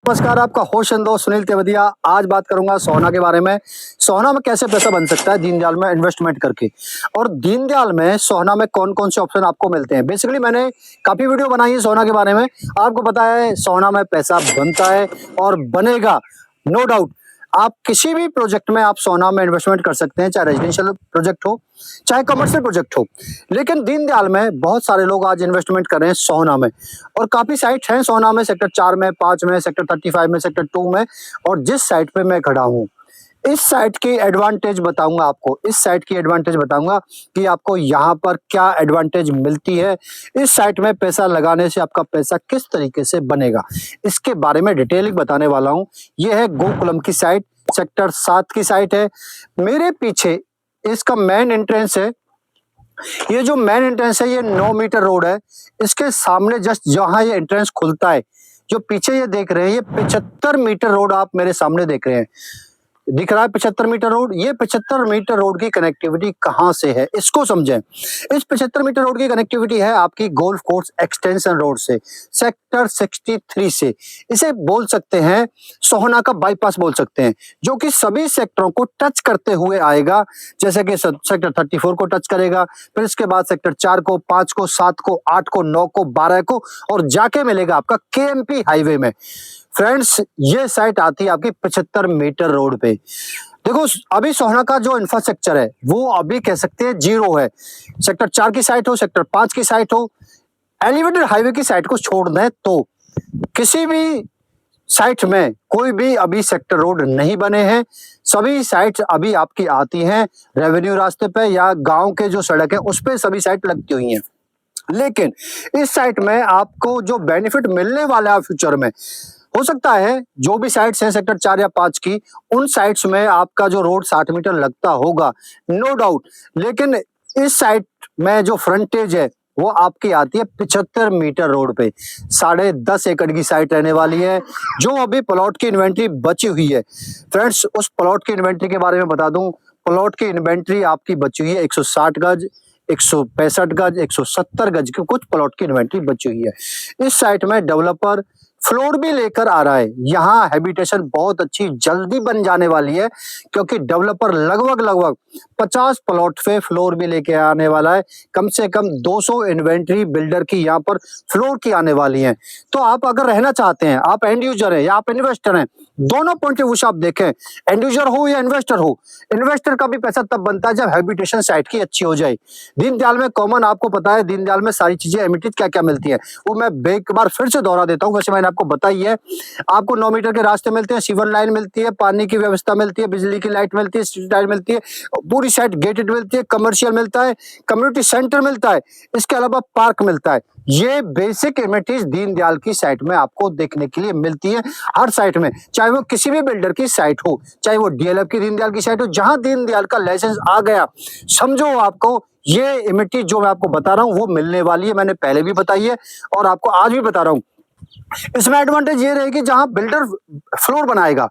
नमस्कार, आपका host and दोस्त सुनील तेवतिया। आज बात करूंगा सोना के बारे में। सोना में कैसे पैसा बन सकता है दीनदयाल में इन्वेस्टमेंट करके, और दीनदयाल में सोना में कौन कौन से ऑप्शन आपको मिलते हैं। बेसिकली मैंने काफी वीडियो बनाई है सोना के बारे में। आपको पता है सोना में पैसा बनता है और बनेगा, नो डाउट। आप किसी भी प्रोजेक्ट में आप सोना में इन्वेस्टमेंट कर सकते हैं, चाहे रेजिडेंशियल प्रोजेक्ट हो चाहे कमर्शियल प्रोजेक्ट हो। लेकिन दीनदयाल में बहुत सारे लोग आज इन्वेस्टमेंट कर रहे हैं सोना में, और काफी साइट हैं सोना में, सेक्टर 4 में, 5 में, सेक्टर 35 में, सेक्टर 2 में। और जिस साइट पे मैं खड़ा हूँ, इस साइट की एडवांटेज बताऊंगा आपको। इस साइट की एडवांटेज बताऊंगा कि आपको यहाँ पर क्या एडवांटेज मिलती है। इस साइट में पैसा लगाने से आपका पैसा किस तरीके से बनेगा, इसके बारे में डिटेलिंग बताने वाला हूँ। ये है गोकुलम की साइट, सेक्टर 7 की साइट है। मेरे पीछे इसका मेन एंट्रेंस है। ये जो मेन एंट्रेंस है, ये 9 मीटर रोड है। इसके सामने जस्ट जहां ये एंट्रेंस खुलता है, जो पीछे ये देख रहे हैं, ये 75 मीटर रोड आप मेरे सामने देख रहे हैं। दिख रहा है 75 मीटर रोड। ये 75 मीटर रोड की कनेक्टिविटी कहां से है, इसको समझें। इस 75 मीटर रोड की कनेक्टिविटी है आपकी गोल्फ कोर्स एक्सटेंशन रोड से, सेक्टर 63 से। इसे बोल सकते हैं सोहना का बाईपास बोल सकते हैं, जो कि सभी सेक्टरों को टच करते हुए आएगा। जैसे कि सेक्टर 34 को टच करेगा, फिर इसके बाद सेक्टर 4 को, 5 को, 7 को, 8 को, 9 को, 12 को, और जाके मिलेगा आपका केएमपी हाईवे में। फ्रेंड्स, ये साइट आती है आपकी 75 मीटर रोड पे। देखो, अभी सोहना का जो इंफ्रास्ट्रक्चर है वो अभी कह सकते हैं जीरो है। सेक्टर 4 की साइट हो, सेक्टर 5 की साइट हो, एलिवेटेड हाईवे की साइट को छोड़ दें तो किसी भी साइट में कोई भी अभी सेक्टर रोड नहीं बने हैं। सभी साइट अभी आपकी आती हैं रेवेन्यू रास्ते पे या गांव के जो सड़क है उस पे सभी साइट लगती हुई हैं। लेकिन इस साइट में आपको जो बेनिफिट मिलने वाला है फ्यूचर में, हो सकता है जो भी साइट्स हैं सेक्टर 4 या 5 की, उन साइट्स में आपका जो रोड 60 मीटर लगता होगा, नो डाउट। लेकिन इस साइट में जो फ्रंटेज है वो आपकी आती है 75 मीटर रोड पे। 10.5 एकड़ की साइट रहने वाली है, जो अभी प्लॉट की इन्वेंट्री बची हुई है। फ्रेंड्स, उस प्लॉट की इन्वेंट्री के बारे में बता दूं। प्लॉट की इन्वेंट्री आपकी बची हुई है 160 गज, 165 गज, 170 गज की कुछ प्लॉट की इन्वेंट्री बची हुई है। इस साइट में डेवलपर फ्लोर भी लेकर आ रहा है। यहाँ हैबिटेशन बहुत अच्छी जल्दी बन जाने वाली है, क्योंकि डेवलपर लगभग 50 प्लॉट पे फ्लोर भी लेके आने वाला है। कम से कम 200 इन्वेंट्री बिल्डर की यहाँ पर फ्लोर की आने वाली है। तो आप अगर रहना चाहते हैं, आप एंड यूजर हैं या आप इन्वेस्टर हैं, दोनों पॉइंट ऑफ व्यू से आप देखें, एंड यूजर हो या इन्वेस्टर हो, इन्वेस्टर का भी पैसा तब बनता है जब हैबिटेशन साइट की अच्छी हो जाए। दीनदयाल में कॉमन आपको पता है, दीनदयाल में सारी चीजें एमिटेड क्या क्या मिलती है, वो मैं एक बार फिर से दोहरा देता हूँ। वैसे मैंने आपको बताई है। आपको 9 मीटर के रास्ते मिलते हैं, सीवर लाइन मिलती है, पानी की व्यवस्था मिलती है, बिजली की लाइट मिलती है, स्ट्रीट लाइट मिलती है, पूरी साइट गेटेड मिलती है, कमर्शियल मिलता है, कम्युनिटी सेंटर मिलता है, इसके अलावा पार्क मिलता है। ये बेसिक एमिनिटीज दीनदयाल की साइट में आपको देखने के लिए मिलती है। हर साइट में, चाहे वो किसी भी बिल्डर की साइट हो, चाहे वो डीएलएफ की दीनदयाल की साइट हो, जहां दीनदयाल का लाइसेंस आ गया, समझो आपको ये एमिनिटी जो मैं आपको बता रहा हूं वो मिलने वाली है। मैंने पहले भी बताई है और आपको आज भी बता रहा हूं। इसमें एडवांटेज ये रहेगी, जहां बिल्डर फ्लोर बनाएगा,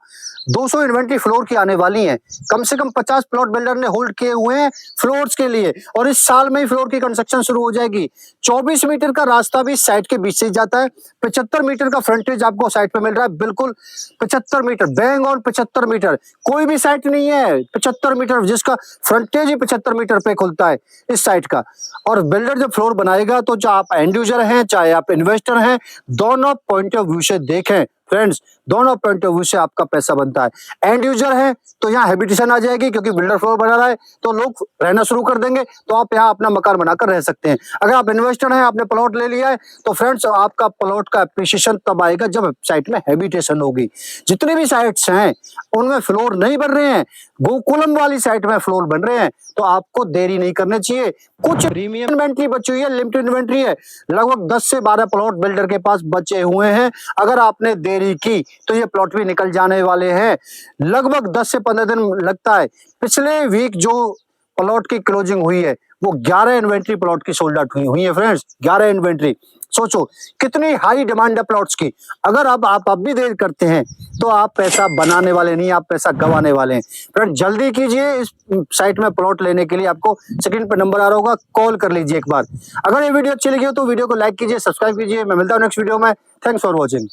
200 इन्वेंट्री फ्लोर की आने वाली हैं। कम से कम 50 प्लॉट बिल्डर ने होल्ड किए हुए हैं फ्लोर्स के लिए, और इस साल में ही फ्लोर की कंस्ट्रक्शन शुरू हो जाएगी। 24 मीटर का रास्ता भी साइट के बीच से ही जाता है। 75 मीटर का फ्रंटेज आपको साइट पे मिल रहा है, बिल्कुल 75 मीटर, बैंग ऑन 75 मीटर। कोई भी साइट नहीं है 75 मीटर जिसका फ्रंटेज ही 75 मीटर पे खुलता है इस साइट का। और बिल्डर जब फ्लोर बनाएगा तो चाहे आप एंड यूजर हैं चाहे आप इन्वेस्टर हैं, दोनों पॉइंट ऑफ व्यू से देखें फ्रेंड्स, दोनों पॉइंट ऑफ व्यू से आपका पैसा बनता है। एंड यूजर है तो यहाँ हैबिटेशन आ जाएगी, क्योंकि बिल्डर फ्लोर बना रहा है तो लोग रहना शुरू कर देंगे, तो आप यहाँ अपना मकान बनाकर रह सकते हैं। अगर आप इन्वेस्टर हैं, आपने प्लॉट ले लिया है, तो फ्रेंड्स आपका प्लॉट का एप्रिसिएशन तब आएगा जब साइट में हैबिटेशन होगी। जितने भी साइट्स हैं उनमें फ्लोर नहीं बन रहे हैं, गोकुलम वाली साइट में फ्लोर बन रहे हैं, तो आपको देरी नहीं करनी चाहिए। कुछ प्रीमियम इन्वेंट्री बची हुई है, लिमिटेड इन्वेंट्री है, लगभग 10 से 12 प्लॉट बिल्डर के पास बचे हुए हैं। अगर आपने देरी की तो ये प्लॉट भी निकल जाने वाले हैं। लगभग 10 से 15 दिन लगता है। पिछले वीक जो प्लॉट की क्लोजिंग हुई है वो 11 इन्वेंट्री प्लॉट की सोल्ड आउट हुई है फ्रेंड्स, 11 इन्वेंट्री। सोचो कितनी हाई डिमांड है प्लॉट्स की। अगर आप अब भी देर करते हैं तो आप पैसा बनाने वाले नहीं, आप पैसा गंवाने वाले हैं। फ्रेंड, जल्दी कीजिए, इस साइट में प्लॉट लेने के लिए आपको स्क्रीन पर नंबर आ रहा होगा, कॉल कर लीजिए एक बार। अगर ये वीडियो अच्छी लगी हो तो वीडियो को लाइक कीजिए, सब्सक्राइब कीजिए। मैं मिलता हूँ नेक्स्ट वीडियो में। Thanks for watching.